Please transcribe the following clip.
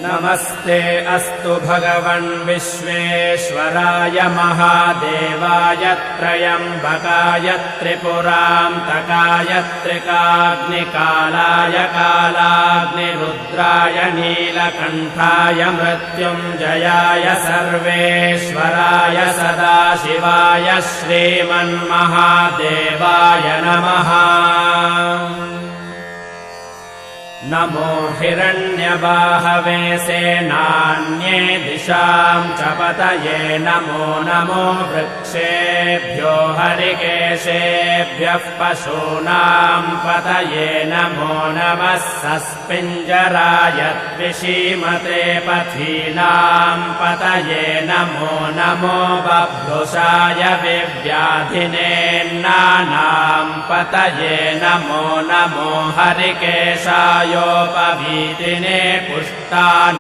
नमस्ते अस्तु भगवन् विश्वेश्वराय महादेवाय त्र्यम्बकाय त्रिपुरान्तकाय त्रिकाग्निकालाय कालाग्निरुद्राय नीलकण्ठाय मृत्युञ्जयाय सर्वेश्वराय सदाशिवाय श्रीमन्महादेवाय नमः। नमो हिरण्यबाहवे सेनान्ये दिशां च पतये नमो नमो वृक्षेभ्यो हरिकेशेभ्यः पशूनां पतये नमो नमः सस्पिञ्जराय द्विषीमते पथीनां पतये नमो नमो बभ्रुषाय विव्याधिनेन्नानां पतये नमो नमो हरिकेशाय योपवीतिने पुष्टान्